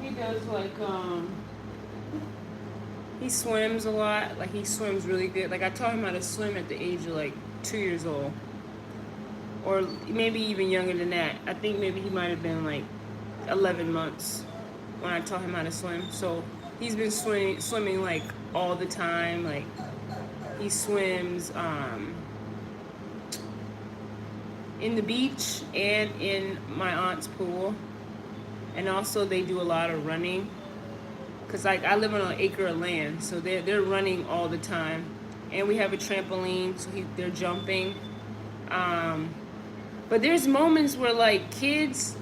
He does like he swims a lot. Like he swims really good. Like I taught him how to swim at the age of like 2 years old, or maybe even younger than that. I think maybe he might have been like 11 months when I taught him how to swim. So he's been swimming like all the time. Like he swims in the beach and in my aunt's pool, and also they do a lot of running. Cause like I live on an acre of land, so they're running all the time, and we have a trampoline, so they're jumping. Um, but there's moments where like kids,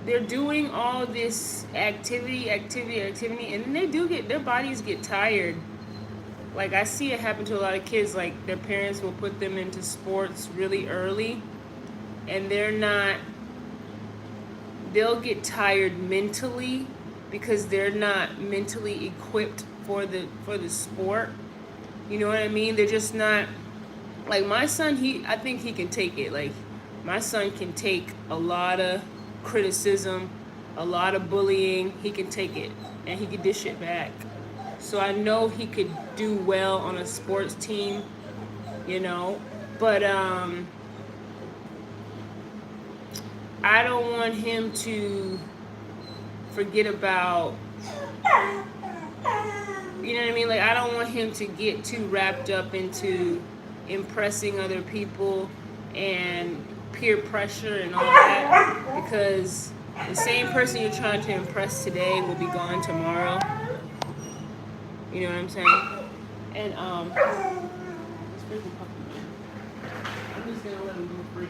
they're doing all this activity, and then they do get their bodies get tired. Like I see it happen to a lot of kids. Like their parents will put them into sports really early, and they'll get tired mentally because they're not mentally equipped for the sport. You know what I mean? They're just not like my son. I think he can take it. Like my son can take a lot of criticism, a lot of bullying. He can take it and he can dish it back. So I know he could do well on a sports team, you know. But I don't want him to forget about, you know what I mean? Like I don't want him to get too wrapped up into impressing other people and peer pressure and all that, because the same person you're trying to impress today will be gone tomorrow. You know what I'm saying? And this freaking puppy, man. I'm just gonna let him go free.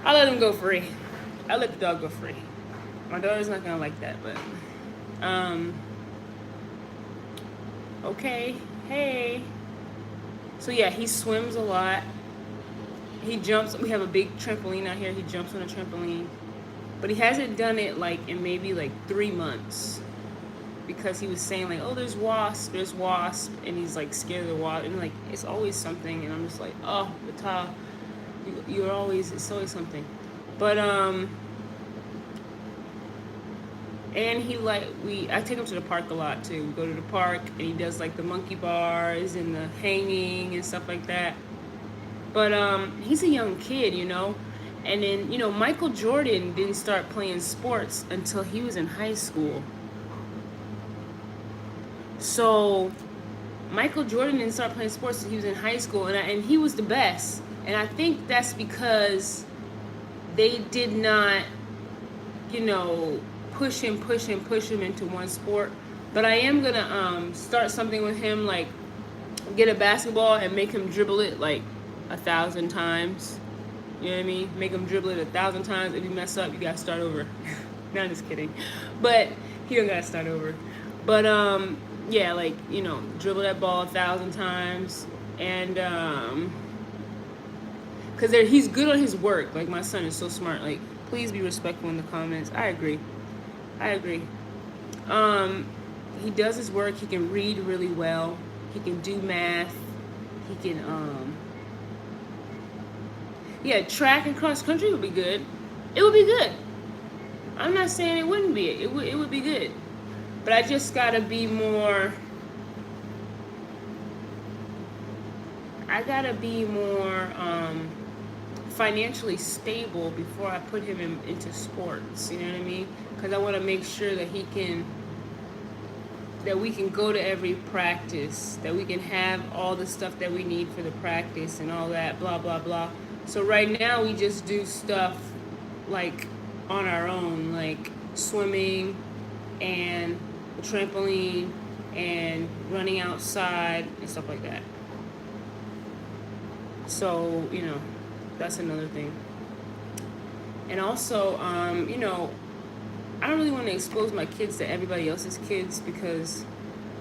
I'll let him go free. I'll let the dog go free. My daughter's not gonna like that, but okay. Hey. So yeah, he swims a lot. He jumps. We have a big trampoline out here. He jumps on a trampoline, but he hasn't done it like in maybe like 3 months, because he was saying like, oh, there's wasp, and he's like scared of the wasp, and like it's always something, and I'm just like, oh, Vital, it's always something, but and I take him to the park a lot too. We go to the park and he does like the monkey bars and the hanging and stuff like that. But he's a young kid, you know. And then, you know, Michael Jordan didn't start playing sports until he was in high school. So Michael Jordan didn't start playing sports until he was in high school, and he was the best. And I think that's because they did not, you know, push him into one sport. But I am gonna start something with him, like get a basketball and make him dribble it like 1,000 times. You know what I mean? Make him dribble it 1,000 times. If you mess up, you gotta start over. No, I'm just kidding. But he don't gotta start over. But yeah, like, you know, dribble that ball 1,000 times, and because he's good on his work. Like my son is so smart. Like, please be respectful in the comments. I agree. He does his work. He can read really well. He can do math. He can yeah, track and cross country would be good. It would be good. I'm not saying it wouldn't be. It would be good. But I just gotta be more. I gotta be more financially stable before I put him into sports. You know what I mean? Because I want to make sure that that we can go to every practice, that we can have all the stuff that we need for the practice and all that, blah blah blah. So right now we just do stuff like on our own, like swimming and the trampoline and running outside and stuff like that. So, you know, that's another thing. And also, you know, I don't really want to expose my kids to everybody else's kids, because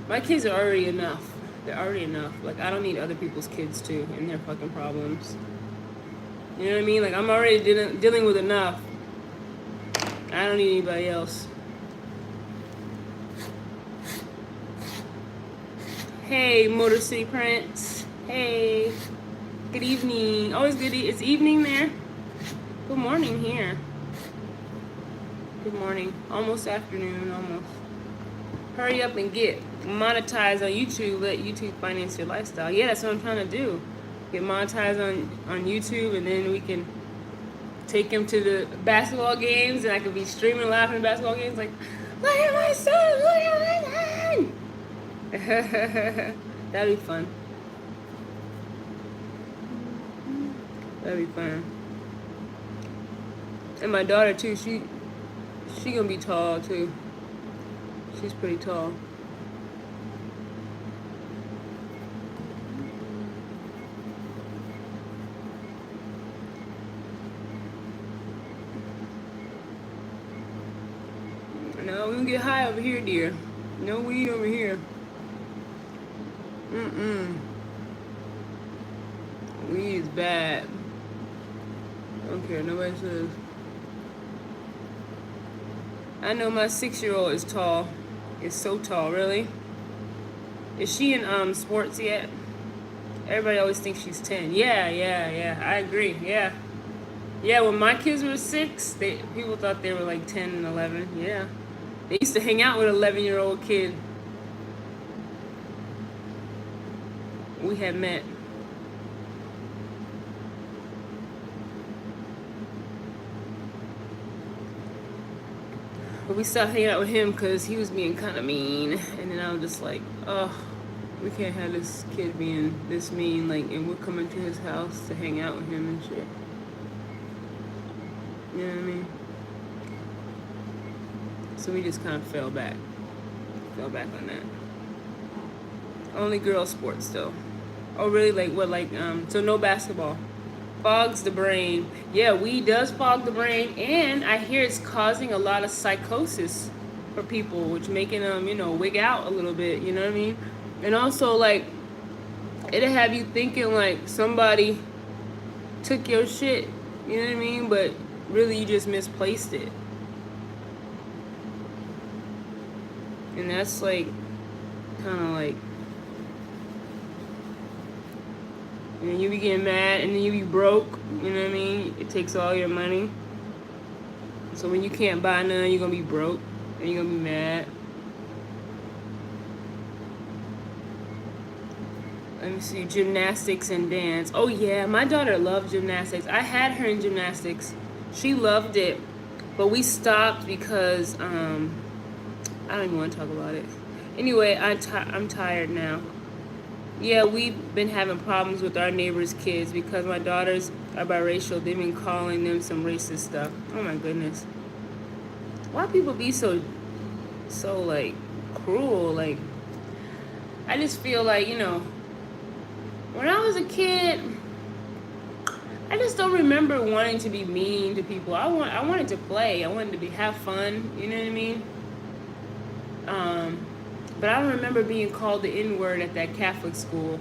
my kids are already enough. They're already enough. Like, I don't need other people's kids too and their fucking problems. You know what I mean? Like, I'm already dealing with enough. I don't need anybody else. Hey, Motor City Prince. Hey. Good evening. Oh, it's good. It's evening there. Good morning here. Good morning. Almost afternoon, almost. Hurry up and get monetized on YouTube. Let YouTube finance your lifestyle. Yeah, that's what I'm trying to do. Get monetized on YouTube, and then we can take him to the basketball games, and I could be streaming live from the basketball games like, look at my son, look at my son. That'd be fun. That'd be fun. And my daughter too, she gonna be tall too. She's pretty tall. No, we don't get high over here, dear. No weed over here. Weed is bad. I don't care, nobody says. I know my 6-year-old is tall. Is so tall, really. Is she in sports yet? Everybody always thinks she's 10. Yeah. I agree. Yeah. Yeah, when my kids were 6, people thought they were like 10 and 11. Yeah. They used to hang out with an 11-year-old kid. We had met. But we stopped hanging out with him because he was being kind of mean. And then I was just like, oh, we can't have this kid being this mean. Like, and we're coming to his house to hang out with him and shit. You know what I mean? So we just kind of fell back. Fell back on that. Only girl sports though. Oh really? Like what? Like so no basketball. Fogs the brain. Yeah, weed does fog the brain, and I hear it's causing a lot of psychosis for people, which making them, wig out a little bit. You know what I mean? And also like it'll have you thinking like somebody took your shit. You know what I mean? But really, you just misplaced it. And that's like kind of like, and you be getting mad, and then you be broke. You know what I mean? It takes all your money. So when you can't buy none, you're gonna be broke, and you're gonna be mad. Let me see, gymnastics and dance. Oh yeah, my daughter loved gymnastics. I had her in gymnastics. She loved it, but we stopped because I don't even want to talk about it. Anyway, I'm tired now. Yeah, we've been having problems with our neighbors' kids because my daughters are biracial. They've been calling them some racist stuff. Oh my goodness. Why people be so like cruel? Like, I just feel like, when I was a kid, I just don't remember wanting to be mean to people. I wanted to play. I wanted to have fun. You know what I mean? But I don't remember being called the N-word at that Catholic school.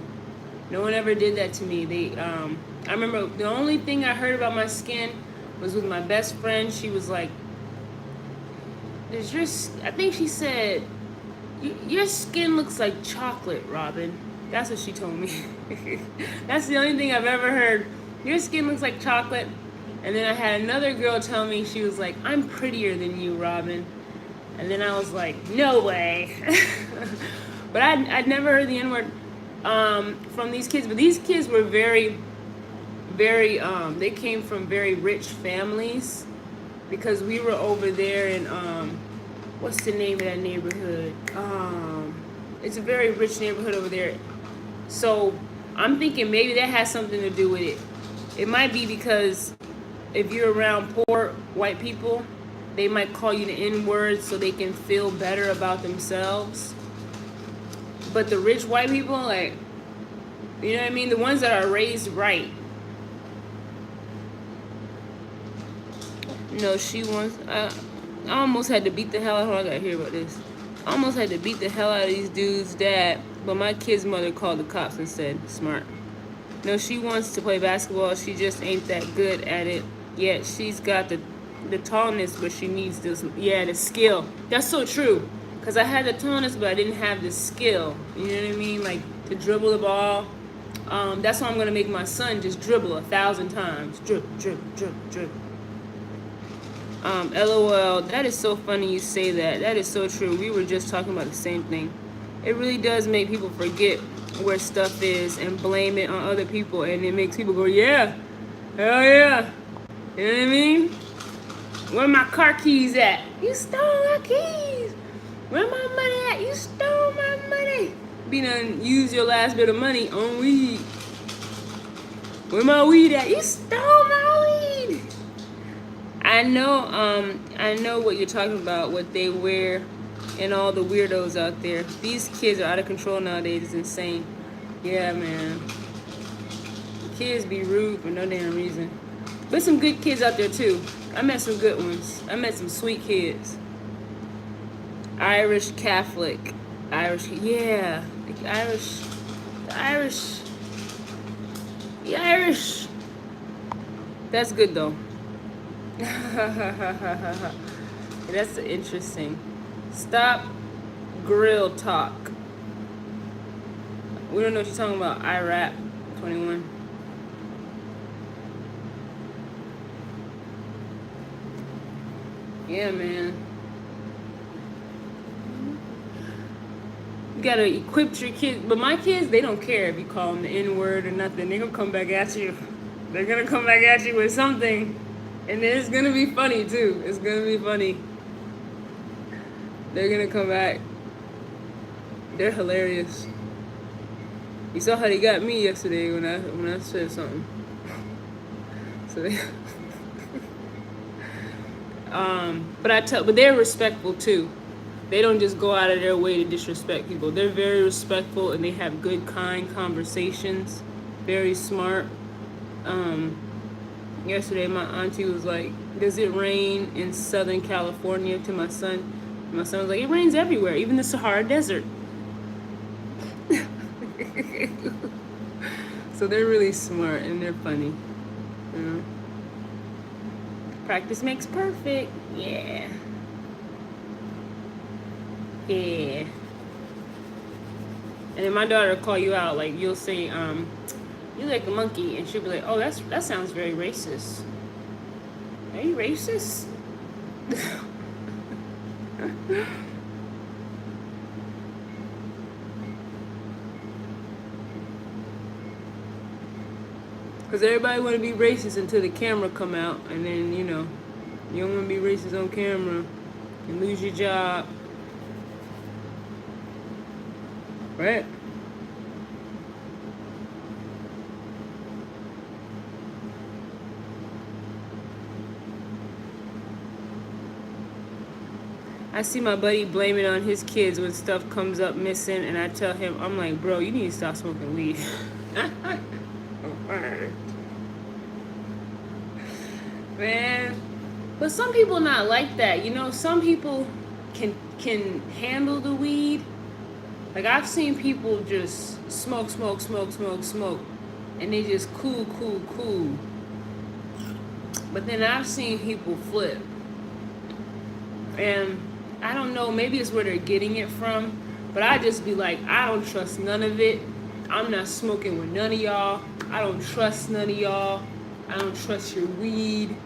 No one ever did that to me. I remember the only thing I heard about my skin was with my best friend. She was like, I think she said, your skin looks like chocolate, Robin. That's what she told me. That's the only thing I've ever heard. Your skin looks like chocolate. And then I had another girl tell me, she was like, I'm prettier than you, Robin. And then I was like, no way. But I'd never heard the N-word from these kids. But these kids were very, very, they came from very rich families. Because we were over there in, what's the name of that neighborhood? It's a very rich neighborhood over there. So I'm thinking maybe that has something to do with it. It might be because if you're around poor white people, they might call you the N-word so they can feel better about themselves. But the rich white people, like, you know what I mean? The ones that are raised right. She wants, I almost had to beat the hell out of her. I gotta hear about this. I almost had to beat the hell out of these dudes' dad, but my kid's mother called the cops and said, smart. No, she wants to play basketball. She just ain't that good at it yet. She's got the tallness, but she needs this, the skill. That's so true. Because I had the tallness, but I didn't have the skill. You know what I mean? Like, to dribble the ball. That's why I'm going to make my son just dribble 1,000 times. Dribble, dribble, dribble, dribble. LOL. That is so funny you say that. That is so true. We were just talking about the same thing. It really does make people forget where stuff is and blame it on other people, and it makes people go, yeah, hell yeah. You know what I mean? Where my car keys at? You stole my keys. Where my money at? You stole my money. Be done use your last bit of money on weed. Where my weed at? You stole my weed. I know what you're talking about, what they wear and all the weirdos out there. These kids are out of control nowadays. It's insane. Yeah, man. Kids be rude for no damn reason. But some good kids out there too. I met some good ones. I met some sweet kids. Irish Catholic. Irish, yeah. The Irish. That's good though. That's interesting. Stop grill talk. We don't know what you're talking about. IRAP 21. Yeah, man. You gotta equip your kids. But my kids, they don't care if you call them the N-word or nothing. They're gonna come back at you. They're gonna come back at you with something. And it's gonna be funny too. It's gonna be funny. They're gonna come back. They're hilarious. You saw how they got me yesterday when I said something. So they but they're respectful too. They don't just go out of their way to disrespect people. They're very respectful and they have good, kind conversations. Very smart. Yesterday my auntie was like, does it rain in Southern California, to my son? My son was like, it rains everywhere, even the Sahara Desert. So they're really smart and they're funny. You know? Practice makes perfect. Yeah. Yeah. And then my daughter will call you out, like you'll say, you like a monkey, and she'll be like, oh, that sounds very racist. Are you racist? Because everybody want to be racist until the camera come out, and then, you know, you don't want to be racist on camera and lose your job. Right? I see my buddy blame it on his kids when stuff comes up missing, and I tell him, I'm like, bro, you need to stop smoking weed. Man, but some people not like that, you know. Some people can handle the weed. Like I've seen people just smoke, and they just cool. But then I've seen people flip, and I don't know, maybe it's where they're getting it from, but I just be like, I don't trust none of it. I'm not smoking with none of y'all. I don't trust none of y'all. I don't trust your weed.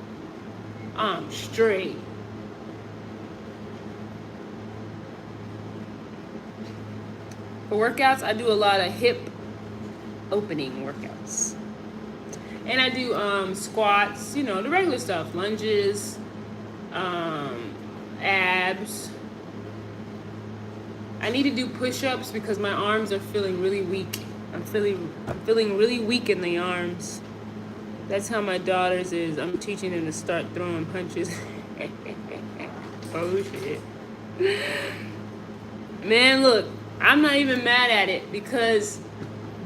I'm straight. For workouts, I do a lot of hip opening workouts. And I do squats, you know, the regular stuff, lunges, abs. I need to do push-ups because my arms are feeling really weak. I'm feeling really weak in the arms. That's how my daughter's is. I'm teaching them to start throwing punches. Oh shit. Man, look, I'm not even mad at it because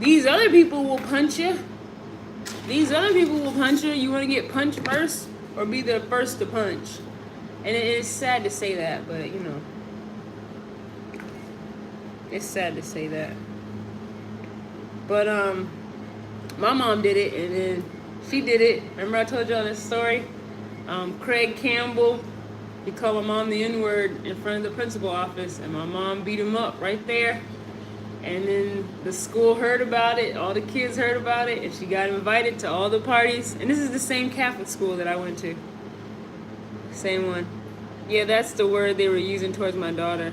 these other people will punch you. These other people will punch you. You want to get punched first or be the first to punch? And it is sad to say that, but you know. It's sad to say that. But my mom did it, and then she did it. Remember I told y'all this story? Craig Campbell, he called my mom the N-word in front of the principal office, and my mom beat him up right there. And then the school heard about it, all the kids heard about it, and she got invited to all the parties. And this is the same Catholic school that I went to. Same one. Yeah, that's the word they were using towards my daughter.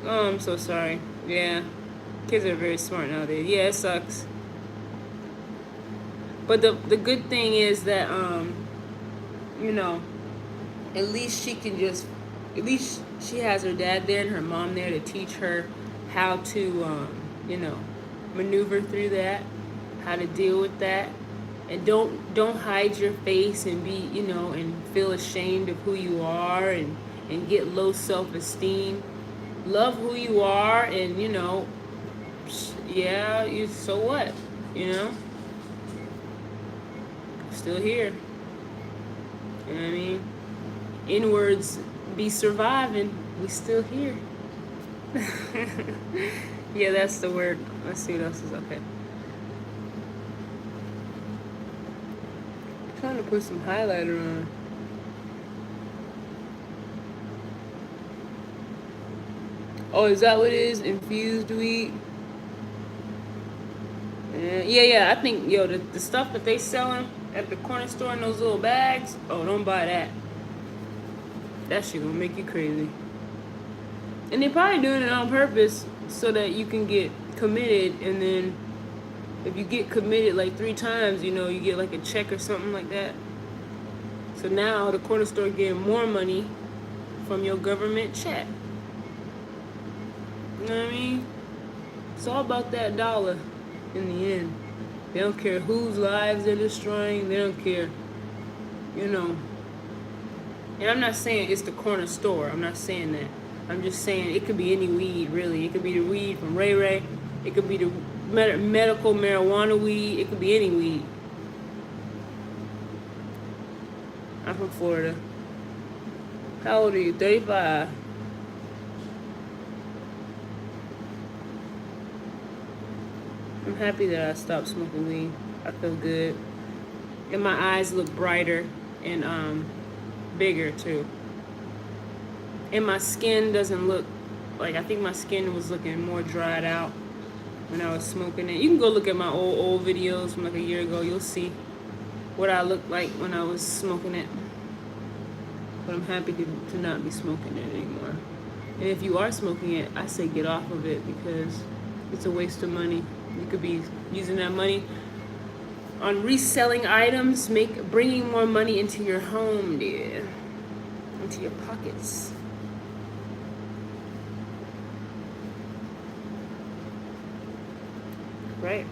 Oh, I'm so sorry. Yeah. Kids are very smart nowadays. Yeah, it sucks. But the good thing is that you know, at least she can just, at least she has her dad there and her mom there to teach her how to you know, maneuver through that, how to deal with that. And don't hide your face and be, you know, and feel ashamed of who you are and get low self-esteem. Love who you are, and you know, yeah, you, so what, you know, still here. You know what I mean? Inwards be surviving. We still here. Yeah, that's the word. Let's see what else is okay. I'm trying to put some highlighter on. Oh, is that what it is? Infused wheat? Yeah. I think, yo, the stuff that they selling at the corner store in those little bags, oh, don't buy that. That shit gonna make you crazy. And they're probably doing it on purpose so that you can get committed, and then if you get committed like 3 times, you know, you get like a check or something like that. So now the corner store getting more money from your government check. You know what I mean? It's all about that dollar in the end. They don't care whose lives they're destroying. They don't care, you know. And I'm not saying it's the corner store. I'm not saying that. I'm just saying it could be any weed, really. It could be the weed from Ray Ray. It could be the medical marijuana weed. It could be any weed. I'm from Florida. How old are you? 35. I'm happy that I stopped smoking weed. I feel good. And my eyes look brighter and bigger too. And my skin doesn't look like, I think my skin was looking more dried out when I was smoking it. You can go look at my old videos from like a year ago. You'll see what I looked like when I was smoking it. But I'm happy to not be smoking it anymore. And if you are smoking it, I say get off of it, because it's a waste of money. You could be using that money on reselling items, bringing more money into your home, dear, into your pockets. Right.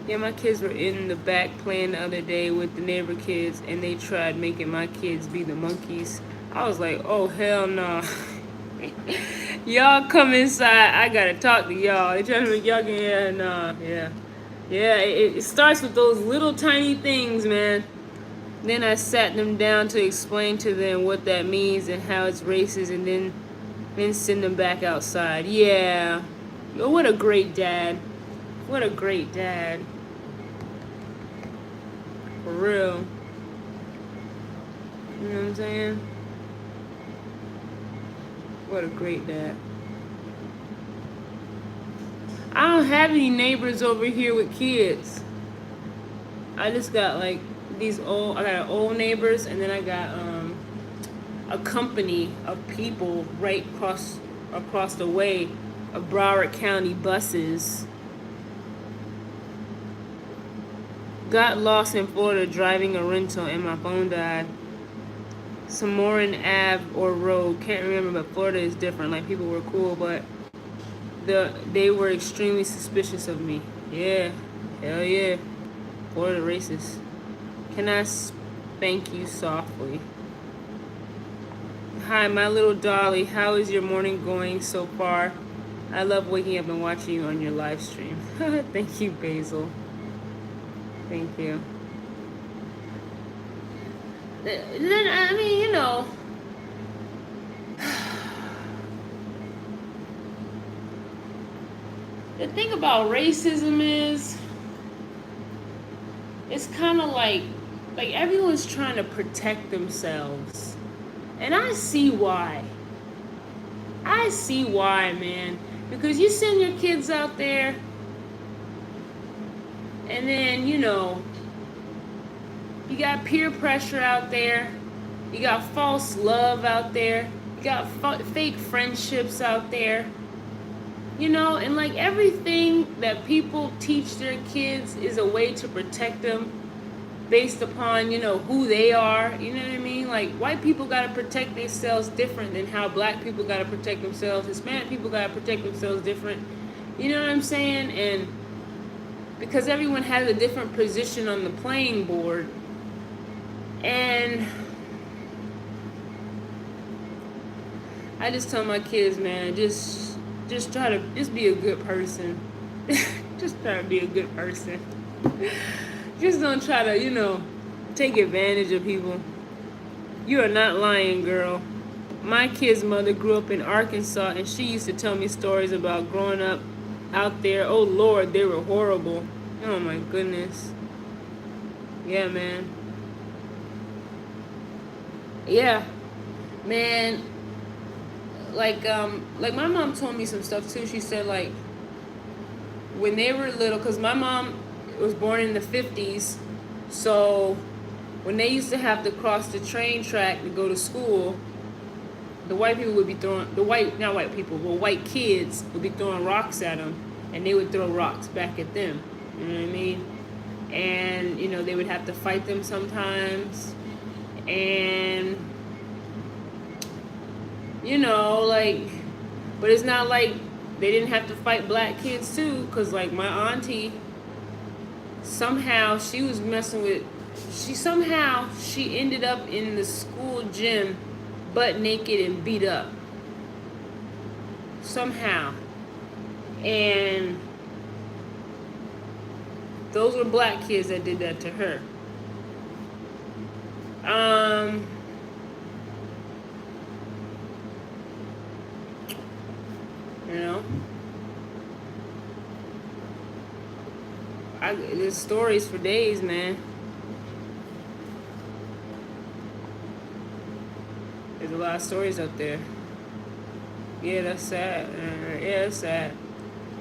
Yeah, my kids were in the back playing the other day with the neighbor kids, and they tried making my kids be the monkeys. I was like, oh, hell no. Y'all come inside. I gotta talk to y'all. They trying to make y'all get, yeah, nah, yeah. Yeah, it starts with those little tiny things, man. Then I sat them down to explain to them what that means and how it's racist, and then send them back outside. Yeah. Oh, what a great dad. What a great dad. For real. You know what I'm saying? What a great dad. I don't have any neighbors over here with kids. I just got like I got old neighbors, and then I got a company of people right across the way of Broward County buses. Got lost in Florida driving a rental and my phone died. Sonoran Ave or Road, can't remember, but Florida is different. Like, people were cool, but they were extremely suspicious of me. Yeah, hell yeah. Florida racist. Can I spank you softly? Hi, my little dolly. How is your morning going so far? I love waking up and watching you on your live stream. Thank you, Basil. Thank you. Then, I mean, you know, the thing about racism is, it's kind of like everyone's trying to protect themselves. And I see why. I see why, man. Because you send your kids out there, and then, you got peer pressure out there. You got false love out there. You got fake friendships out there. And like everything that people teach their kids is a way to protect them based upon, who they are. You know what I mean? Like white people got to protect themselves different than how black people got to protect themselves. Hispanic people got to protect themselves different. You know what I'm saying? And because everyone has a different position on the playing board. And I just tell my kids, man, just try to be a good person. Just try to be a good person. Just don't try to, take advantage of people. You are not lying, girl. My kid's mother grew up in Arkansas, and she used to tell me stories about growing up out there. Oh, Lord, they were horrible. Oh, my goodness. Yeah, man. Yeah. Man, like my mom told me some stuff, too. She said, like, when they were little, because my mom was born in the 50s, so when they used to have to cross the train track to go to school, the white people would be throwing, white kids would be throwing rocks at them, and they would throw rocks back at them. You know what I mean? And, they would have to fight them sometimes. And, but it's not like they didn't have to fight black kids too, because, like, my auntie, somehow she was messing with, she ended up in the school gym butt naked and beat up. Somehow. And those were black kids that did that to her. There's stories for days, man. There's a lot of stories out there. Yeah, that's sad. Yeah, that's sad.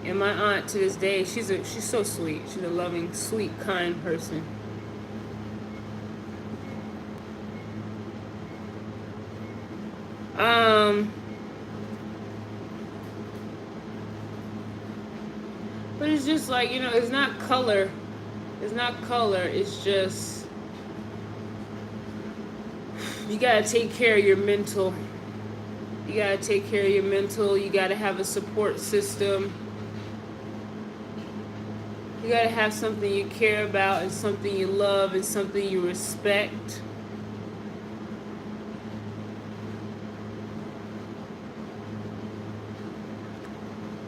And my aunt, to this day, she's so sweet. She's a loving, sweet, kind person. But it's just like, it's not color. It's not color. It's just, you gotta take care of your mental. You gotta take care of your mental. You gotta have a support system. You gotta have something you care about and something you love and something you respect.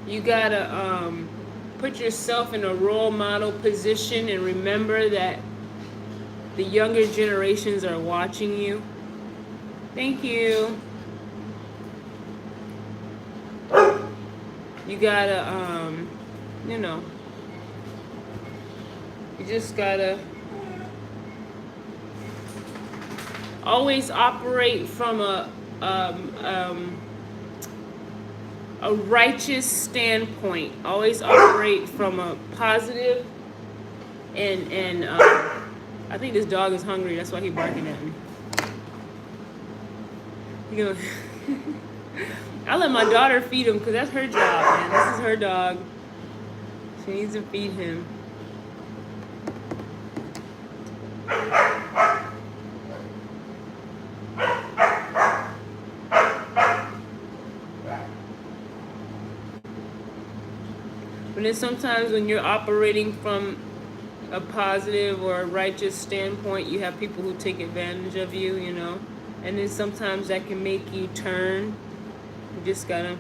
You gotta put yourself in a role model position and remember that the younger generations are watching you. Thank you. You gotta, you just gotta always operate from a righteous standpoint. Always operate from a positive and I think this dog is hungry. That's why he's barking at me. I let my daughter feed him because that's her job, man. This is her dog. She needs to feed him. But then sometimes when you're operating from a positive or a righteous standpoint, you have people who take advantage of you, and then sometimes that can make you turn. You just gotta,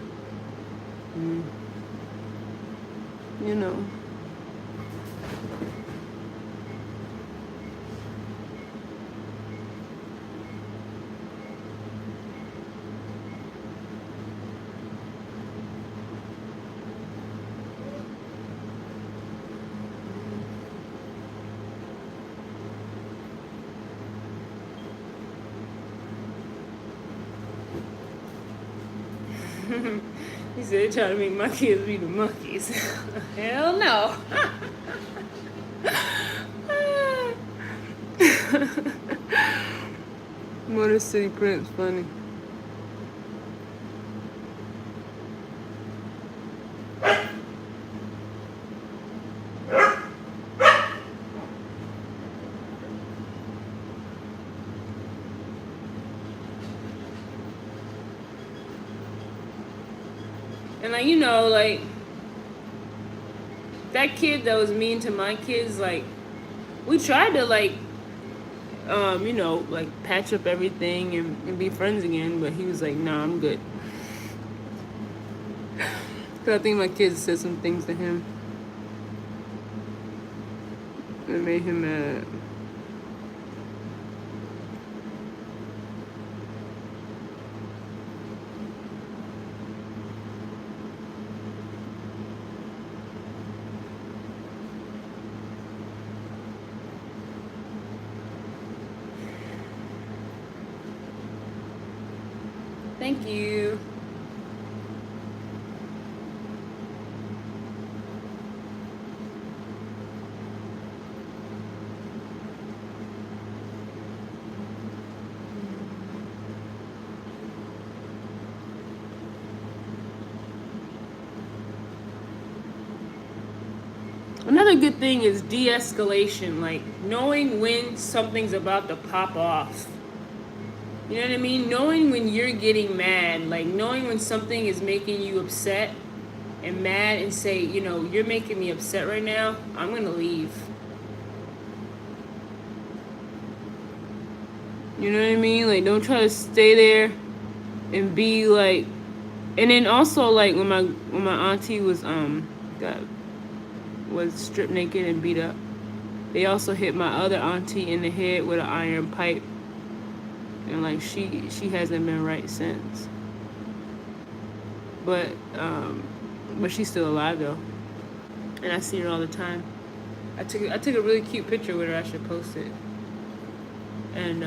He said, try to make my kids be the monkeys. Hell no. Motor City Prince, funny. And like, you know, like that kid that was mean to my kids, like we tried to like you know, like patch up everything and be friends again, but he was like, nah, I'm good. Cause I think my kids said some things to him that made him mad. Thank you. Another good thing is de-escalation, like knowing when something's about to pop off. You know what I mean? Knowing when you're getting mad, like knowing when something is making you upset and mad and say, you know, you're making me upset right now, I'm gonna leave. You know what I mean? Like, don't try to stay there and be like, and then also like when my auntie was stripped naked and beat up, they also hit my other auntie in the head with an iron pipe. And like she hasn't been right since. But she's still alive though. And I see her all the time. I took a really cute picture with her. I should post it. And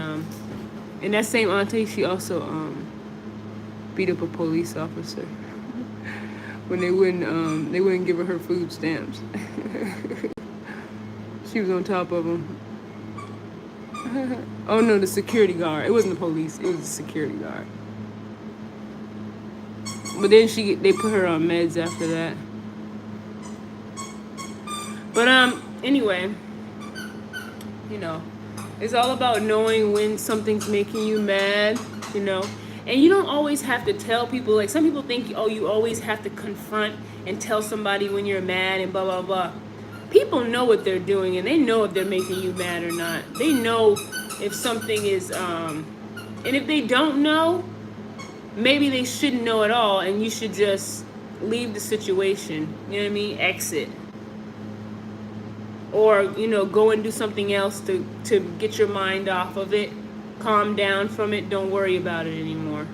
that same auntie, she also beat up a police officer when they wouldn't give her food stamps. She was on top of them. Oh no, the security guard. It wasn't the police. It was the security guard. But then they put her on meds after that. But anyway, you know, it's all about knowing when something's making you mad, you know. And you don't always have to tell people. Like some people think, oh, you always have to confront and tell somebody when you're mad and blah blah blah. People know what they're doing, and they know if they're making you mad or not. They know if something is, and if they don't know, maybe they shouldn't know at all, and you should just leave the situation. You know what I mean? Exit. Or, you know, go and do something else to get your mind off of it. Calm down from it. Don't worry about it anymore.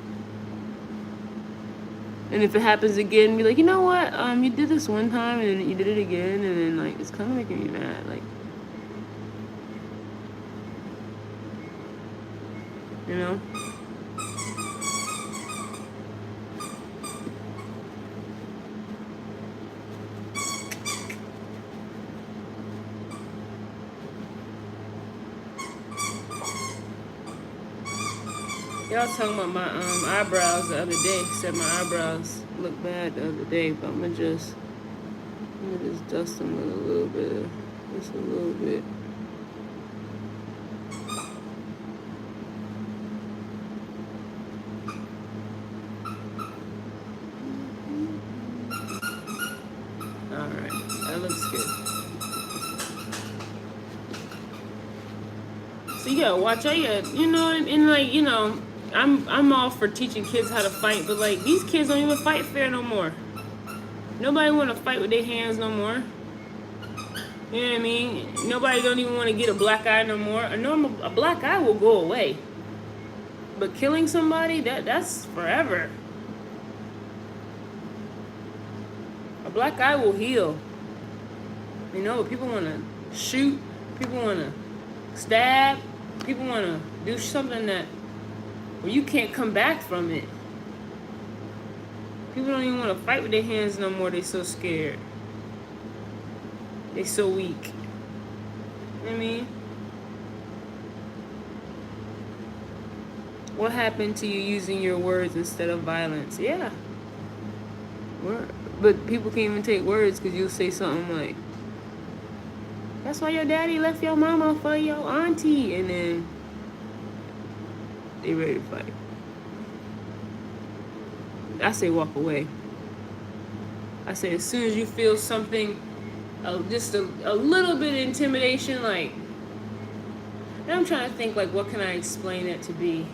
And if it happens again, be like, you know what? You did this one time, and then you did it again, and then like it's kind of making me mad. Like, you know. Y'all talking about my eyebrows the other day. Said my eyebrows look bad the other day, but I'm gonna just dust them with a little bit, just a little bit. All right, that looks good. So you gotta watch out, you know, and like, you know, I'm all for teaching kids how to fight, but like these kids don't even fight fair no more. Nobody want to fight with their hands no more. You know what I mean? Nobody don't even want to get a black eye no more. A black eye will go away, but killing somebody, that's forever. A black eye will heal. You know, people want to shoot, people want to stab, people want to do something that, well, you can't come back from it. People don't even want to fight with their hands no more. They so scared. They so weak. You know what I mean? What happened to you using your words instead of violence? Yeah. But people can't even take words because you'll say something like, that's why your daddy left your mama for your auntie. And then they ready to fight. I say walk away. I say as soon as you feel something, just a little bit of intimidation, like, and I'm trying to think, like, what can I explain that to be?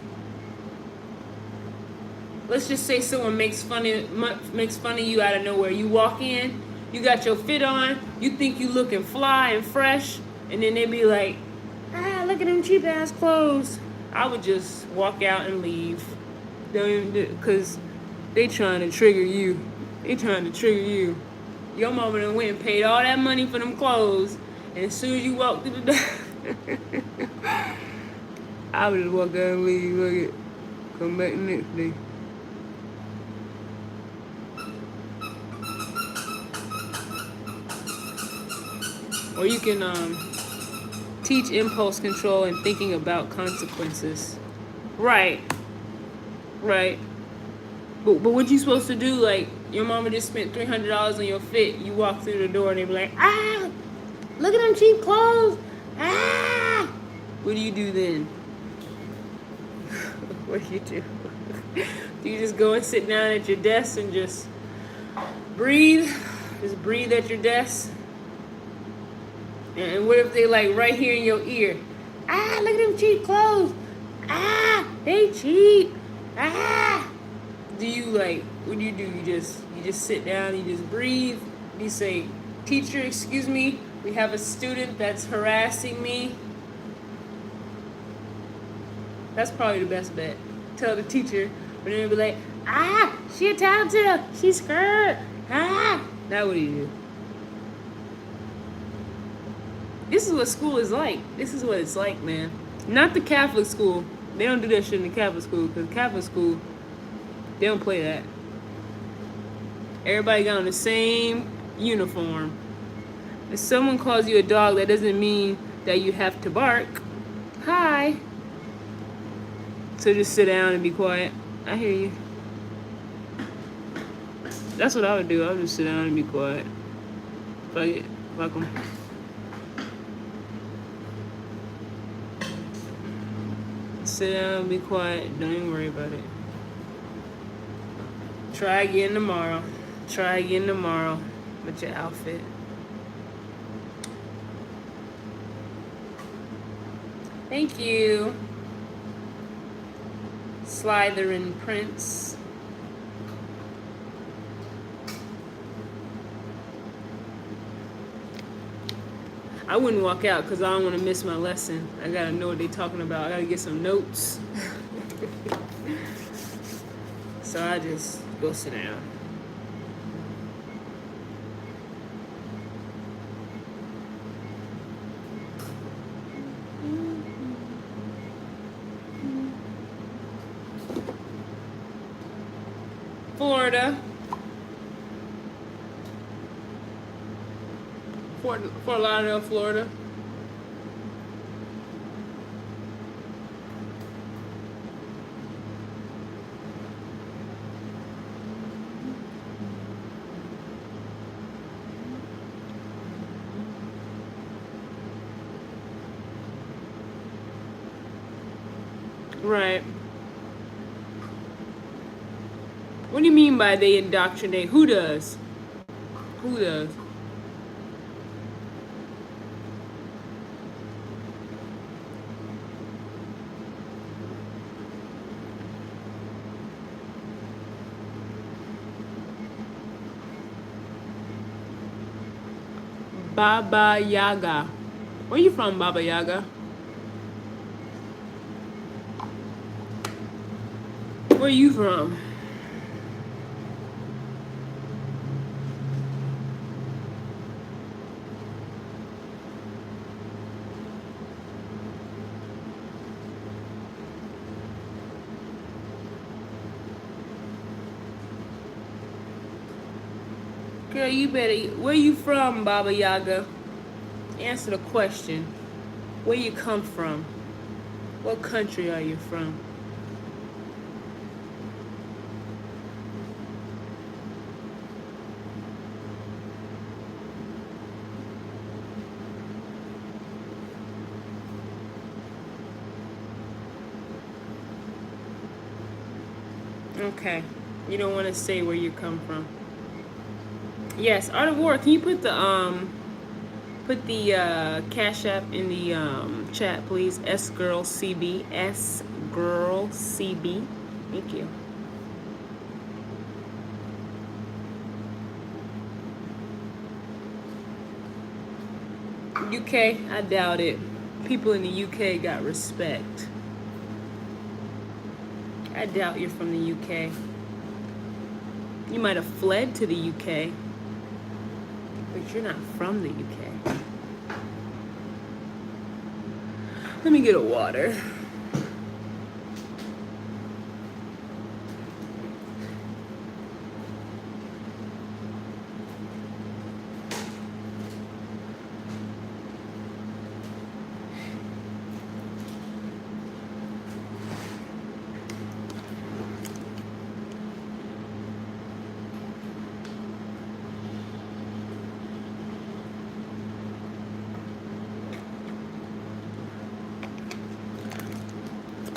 Let's just say someone makes fun of you out of nowhere. You walk in, you got your fit on, you think you looking fly and fresh, and then they be like, look at them cheap ass clothes. I would just walk out and leave. Don't even do, cause they trying to trigger you. They trying to trigger you. Your mama done went and paid all that money for them clothes, and as soon as you walk through the door, I would just walk out and leave. Look it, come back the next day. Or you can teach impulse control and thinking about consequences. Right. But what you supposed to do? Like, your mama just spent $300 on your fit. You walk through the door and they be like, look at them cheap clothes. What do you do then? What do you do? Do you just go and sit down at your desk and just breathe? Just breathe at your desk? And what if they like right here in your ear? Look at them cheap clothes. They cheap. Do you like, what do? You just sit down, you just breathe. You say, teacher, excuse me, we have a student that's harassing me. That's probably the best bet. Tell the teacher, but then they'll be like, she a tattletale, she's scared. Now what do you do? This is what school is like. This is what it's like, man. Not the Catholic school. They don't do that shit in the Catholic school, because Catholic school, they don't play that. Everybody got on the same uniform. If someone calls you a dog, that doesn't mean that you have to bark. Hi. So just sit down and be quiet. I hear you. That's what I would do. I would just sit down and be quiet. Fuck it. Fuck 'em. Sit down and be quiet. Don't even worry about it. Try again tomorrow with your outfit. Thank you. Slytherin Prince. I wouldn't walk out because I don't want to miss my lesson. I gotta know what they're talking about. I gotta get some notes. So I just go sit down. Florida. Fort Lauderdale, Florida. Right. What do you mean by they indoctrinate? Who does? Who does? Baba Yaga. Where you from, Baba Yaga? Where you from? Girl, you better. Where you from, Baba Yaga? Answer the question. Where you come from? What country are you from? Okay. You don't want to say where you come from. Yes, Art of War. Can you put the Cash App in the chat, please? S Girl CB. S Girl CB. Thank you. UK, I doubt it. People in the UK got respect. I doubt you're from the UK. You might have fled to the UK, but you're not from the UK. Let me get a water.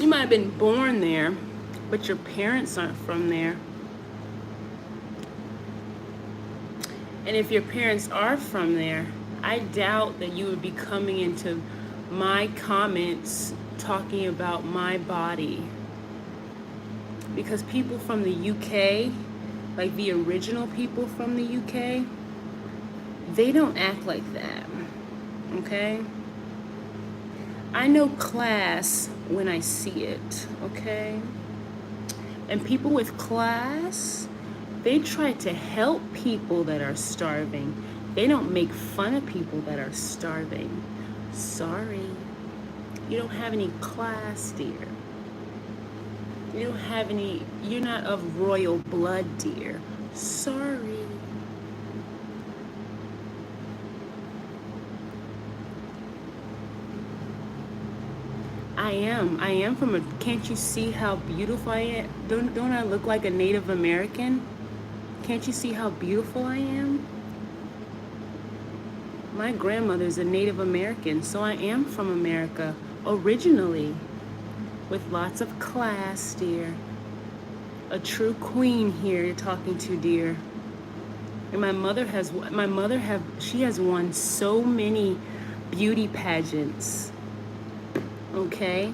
You might have been born there, but your parents aren't from there. And if your parents are from there, I doubt that you would be coming into my comments talking about my body. Because people from the UK, like the original people from the UK, they don't act like that, okay? I know class when I see it, okay? And people with class, they try to help people that are starving. They don't make fun of people that are starving. Sorry. You don't have any class, dear. You don't have any, you're not of royal blood, dear. Sorry. I am from a, can't you see how beautiful I am? Don't I look like a Native American? Can't you see how beautiful I am? My grandmother's a Native American, so I am from America originally, with lots of class, dear. A true queen here you're talking to, dear. And she has won so many beauty pageants. Okay?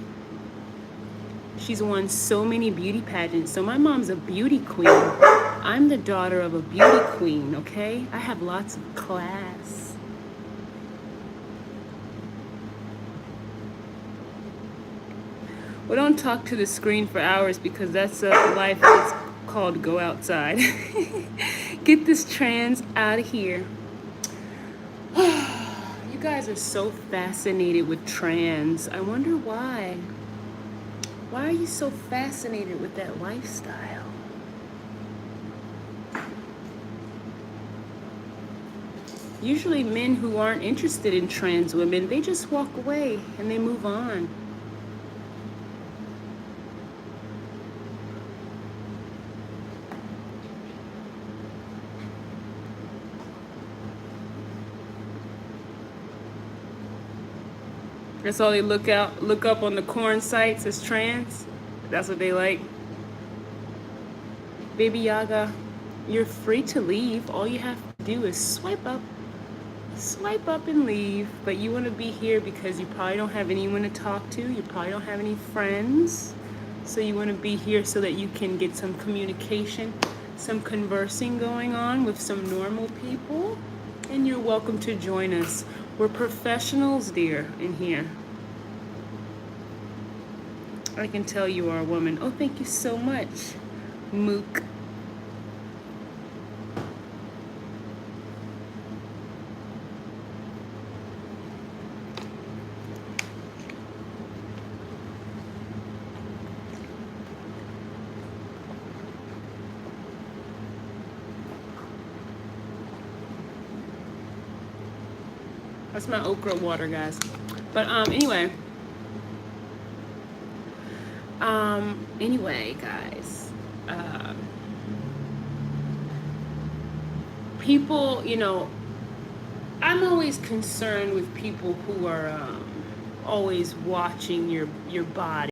She's won so many beauty pageants. So my mom's a beauty queen. I'm the daughter of a beauty queen, okay? I have lots of class. Well, don't talk to the screen for hours because that's a life that's called go outside. Get this trans out of here. You guys are so fascinated with trans. I wonder why. Why are you so fascinated with that lifestyle? Usually men who aren't interested in trans women, they just walk away and they move on. That's all they look up on the corn sites as trans. That's what they like. Baby Yaga, you're free to leave. All you have to do is swipe up and leave. But you want to be here because you probably don't have anyone to talk to. You probably don't have any friends. So you want to be here so that you can get some communication, some conversing going on with some normal people. And you're welcome to join us. We're professionals, dear, in here. I can tell you are a woman. Oh, thank you so much, Mook. That's my okra water, guys. But anyway. Anyway, guys. People, I'm always concerned with people who are always watching your body.